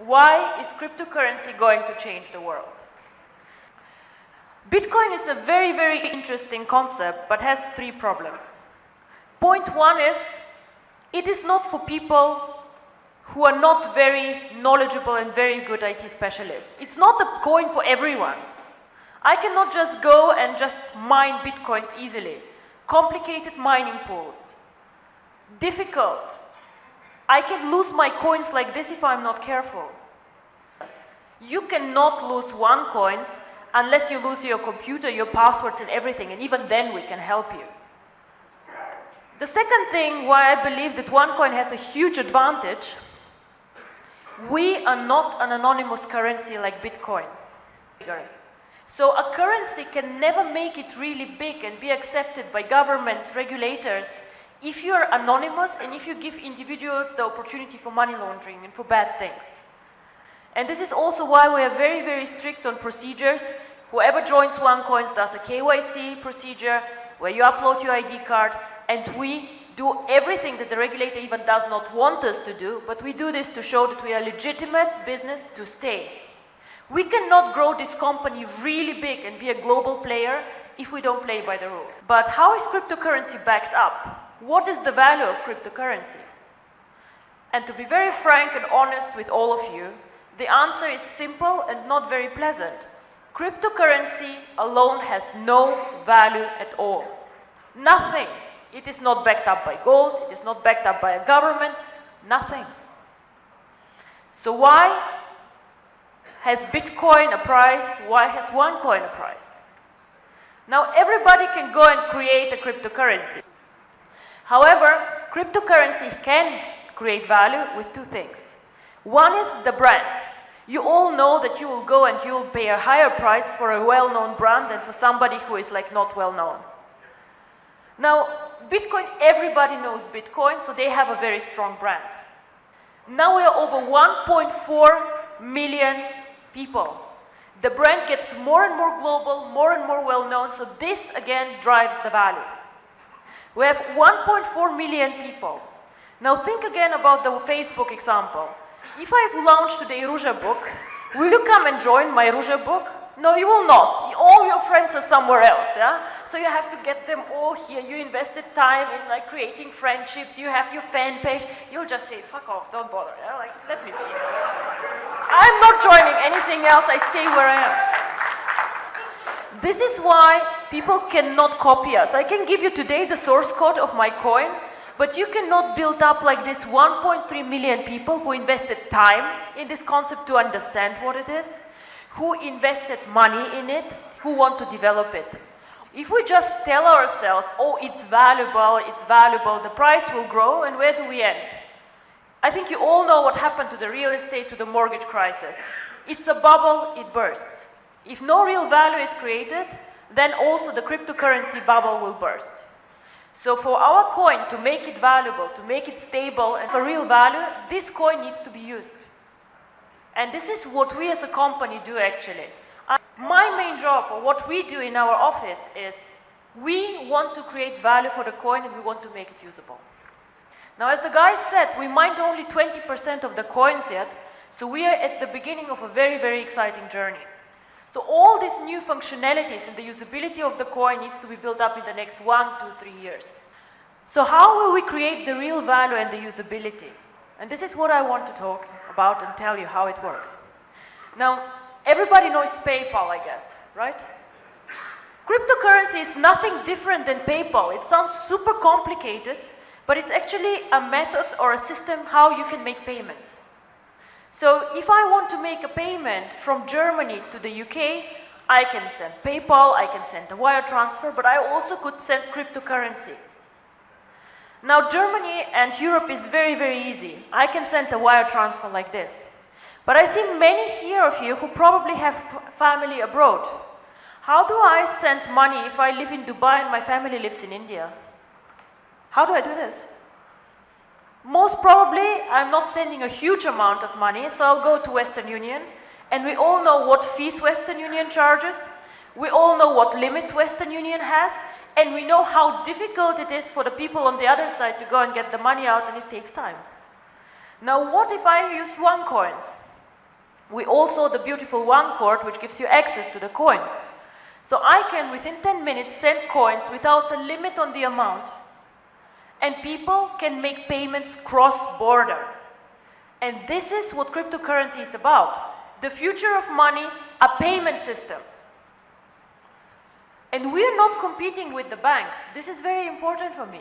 Why is cryptocurrency going to change the world? Bitcoin is a very, very interesting concept, but has three problems. Point one is, it is not for people who are not very knowledgeable and very good IT specialists. It's not a coin for everyone. I cannot just go and just mine Bitcoins easily. Complicated mining pools. Difficult. I can lose my coins like this if I'm not careful. You cannot lose OneCoins unless you lose your computer, your passwords and everything, and even then we can help you. The second thing why I believe that OneCoin has a huge advantage, we are not an anonymous currency like Bitcoin. So a currency can never make it really big and be accepted by governments, regulators, if you are anonymous and if you give individuals the opportunity for money laundering and for bad things. And this is also why we are very, very strict on procedures. Whoever joins OneCoin does a KYC procedure where you upload your ID card, and we do everything that the regulator even does not want us to do, but we do this to show that we are a legitimate business to stay. We cannot grow this company really big and be a global player if we don't play by the rules. But how is cryptocurrency backed up? What is the value of cryptocurrency? And to be very frank and honest with all of you, the answer is simple and not very pleasant. Cryptocurrency alone has no value at all. Nothing. It is not backed up by gold, it is not backed up by a government, nothing. So why has Bitcoin a price? Why has OneCoin a price? Now everybody can go and create a cryptocurrency. However, cryptocurrency can create value with two things. One is the brand. You all know that you will go and you will pay a higher price for a well-known brand than for somebody who is like not well-known. Now, Bitcoin, everybody knows Bitcoin, so they have a very strong brand. Now we are over 1.4 million people. The brand gets more and more global, more and more well-known, so this again drives the value. We have 1.4 million people. Now think again about the Facebook example. If I've launched today Ruja book, will you come and join my Ruja book? No, you will not. All your friends are somewhere else, yeah? So you have to get them all here. You invested time in like creating friendships. You have your fan page. You'll just say, fuck off, don't bother. Yeah? Like, let me be. I'm not joining anything else. I stay where I am. This is why people cannot copy us. I can give you today the source code of my coin, but you cannot build up like this 1.3 million people who invested time in this concept to understand what it is, who invested money in it, who want to develop it. If we just tell ourselves, oh, it's valuable, the price will grow, and where do we end? I think you all know what happened to the real estate, to the mortgage crisis. It's a bubble, it bursts. If no real value is created, then also the cryptocurrency bubble will burst. So for our coin to make it valuable, to make it stable and for real value, this coin needs to be used. And this is what we as a company do actually. My main job, or what we do in our office, is we want to create value for the coin and we want to make it usable. Now, as the guy said, we mined only 20% of the coins yet, so we are at the beginning of a very, very exciting journey. So all these new functionalities and the usability of the coin needs to be built up in the next 1, 2, 3 years. So how will we create the real value and the usability? And this is what I want to talk about and tell you how it works. Now, everybody knows PayPal, I guess, right? Cryptocurrency is nothing different than PayPal. It sounds super complicated, but it's actually a method or a system how you can make payments. So if I want to make a payment from Germany to the UK, I can send PayPal, I can send a wire transfer, but I also could send cryptocurrency. Now Germany and Europe is very, very easy. I can send a wire transfer like this. But I see many here of you who probably have family abroad. How do I send money if I live in Dubai and my family lives in India? How do I do this? Most probably, I'm not sending a huge amount of money, so I'll go to Western Union, and we all know what fees Western Union charges, we all know what limits Western Union has, and we know how difficult it is for the people on the other side to go and get the money out, and it takes time. Now, what if I use OneCoins? We also the beautiful OneCoin, which gives you access to the coins. So I can, within 10 minutes, send coins without a limit on the amount. And people can make payments cross-border. And this is what cryptocurrency is about. The future of money, a payment system. And we're not competing with the banks. This is very important for me.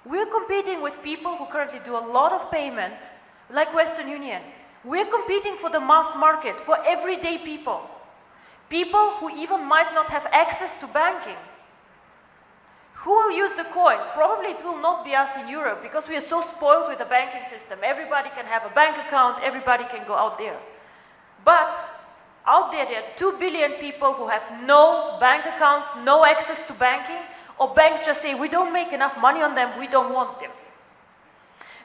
We're competing with people who currently do a lot of payments, like Western Union. We're competing for the mass market, for everyday people. People who even might not have access to banking. Who will use the coin? Probably it will not be us in Europe, because we are so spoiled with the banking system. Everybody can have a bank account, everybody can go out there. But out there are 2 billion people who have no bank accounts, no access to banking, or banks just say, we don't make enough money on them, we don't want them.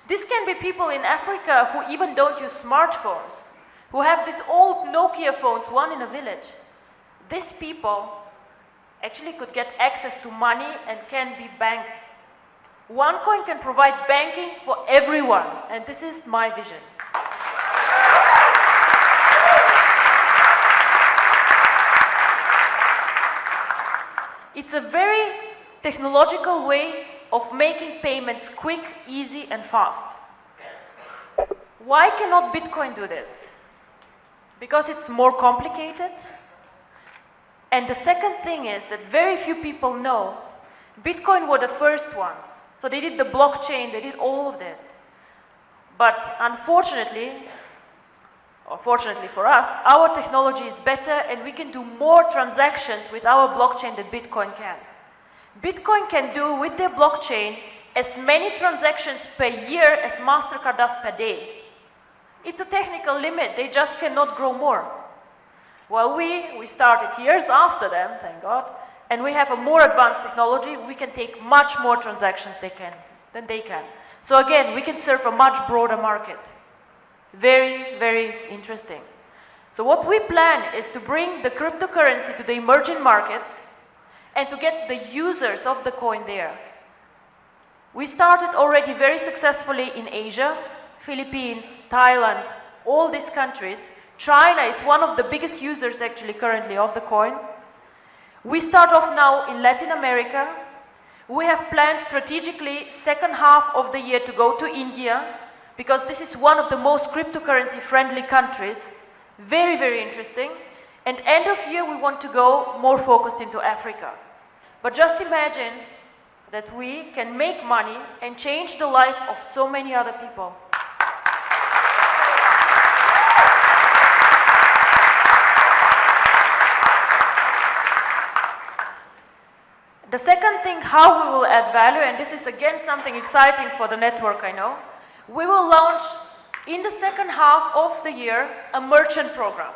This can be people in Africa who even don't use smartphones, who have these old Nokia phones, one in a village. These people actually could get access to money and can be banked. OneCoin can provide banking for everyone, and this is my vision. It's a very technological way of making payments quick, easy, and fast. Why cannot Bitcoin do this? Because it's more complicated. And the second thing is that very few people know Bitcoin were the first ones. So they did the blockchain, they did all of this. But unfortunately, or fortunately for us, our technology is better and we can do more transactions with our blockchain than Bitcoin can. Bitcoin can do with their blockchain as many transactions per year as MasterCard does per day. It's a technical limit, they just cannot grow more. Well, we started years after them, thank God, and we have a more advanced technology. We can take much more transactions than they can. So again, we can serve a much broader market. Very, very interesting. So what we plan is to bring the cryptocurrency to the emerging markets and to get the users of the coin there. We started already very successfully in Asia, Philippines, Thailand, all these countries. China is one of the biggest users actually currently of the coin. We start off now in Latin America. We have planned strategically second half of the year to go to India, because this is one of the most cryptocurrency friendly countries. Very, very interesting. And end of year we want to go more focused into Africa. But just imagine that we can make money and change the life of so many other people. The second thing, how we will add value, and this is again something exciting for the network, I know. We will launch in the second half of the year a merchant program.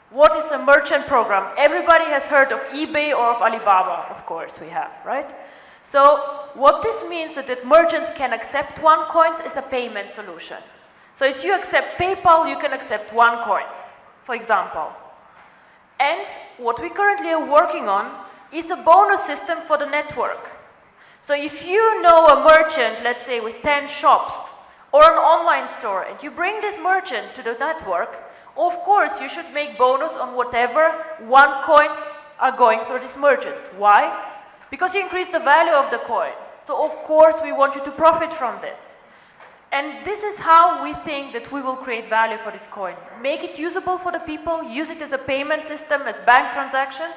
What is a merchant program? Everybody has heard of eBay or of Alibaba, of course we have, right? So what this means is that merchants can accept OneCoins as a payment solution. So if you accept PayPal, you can accept OneCoins, for example. And what we currently are working on is a bonus system for the network. So if you know a merchant, let's say with 10 shops, or an online store, and you bring this merchant to the network, of course you should make bonus on whatever OneCoins are going through these merchants. Why? Because you increase the value of the coin. So of course we want you to profit from this. And this is how we think that we will create value for this coin. Make it usable for the people, use it as a payment system, as bank transactions.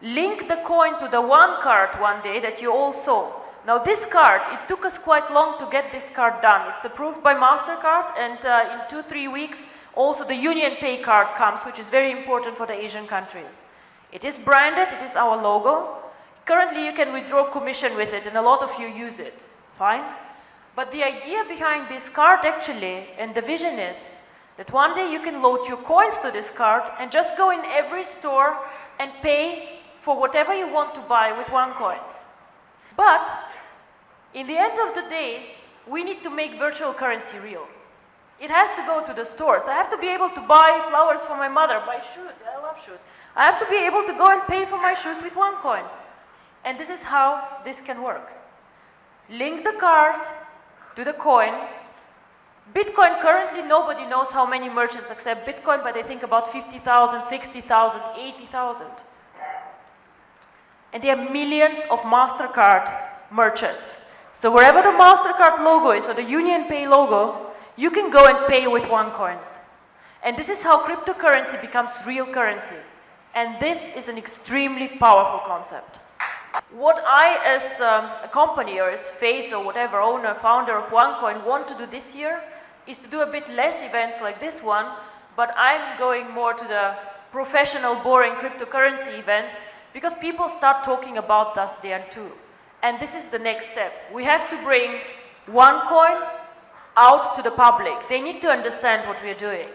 Link the coin to the one card one day that you all saw. Now this card, it took us quite long to get this card done. It's approved by MasterCard, and in 2-3 weeks also the Union Pay card comes, which is very important for the Asian countries. It is branded, it is our logo. Currently you can withdraw commission with it and a lot of you use it. Fine. But the idea behind this card actually, and the vision is that one day you can load your coins to this card and just go in every store and pay for whatever you want to buy with OneCoins. But in the end of the day, we need to make virtual currency real. It has to go to the stores. I have to be able to buy flowers for my mother, buy shoes. I love shoes. I have to be able to go and pay for my shoes with OneCoins. And this is how this can work. Link the card to the coin. Bitcoin currently, nobody knows how many merchants accept Bitcoin, but they think about 50,000, 60,000, 80,000. And there are millions of MasterCard merchants. So wherever the MasterCard logo is, or the UnionPay logo, you can go and pay with OneCoins. And this is how cryptocurrency becomes real currency. And this is an extremely powerful concept. What I, as a company or as face or whatever, owner, founder of OneCoin, want to do this year is to do a bit less events like this one, but I'm going more to the professional, boring cryptocurrency events because people start talking about us there too. And this is the next step. We have to bring OneCoin out to the public. They need to understand what we're doing.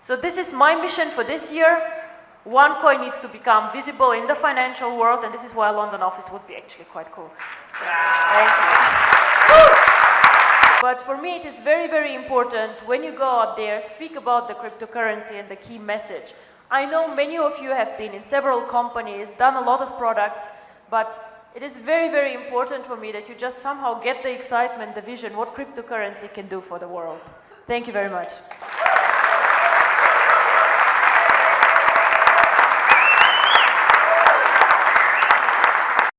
So this is my mission for this year. OneCoin needs to become visible in the financial world, and this is why a London office would be actually quite cool. So, thank you. But for me, it is very, very important when you go out there, speak about the cryptocurrency and the key message. I know many of you have been in several companies, done a lot of products, but it is very, very important for me that you just somehow get the excitement, the vision, what cryptocurrency can do for the world. Thank you very much.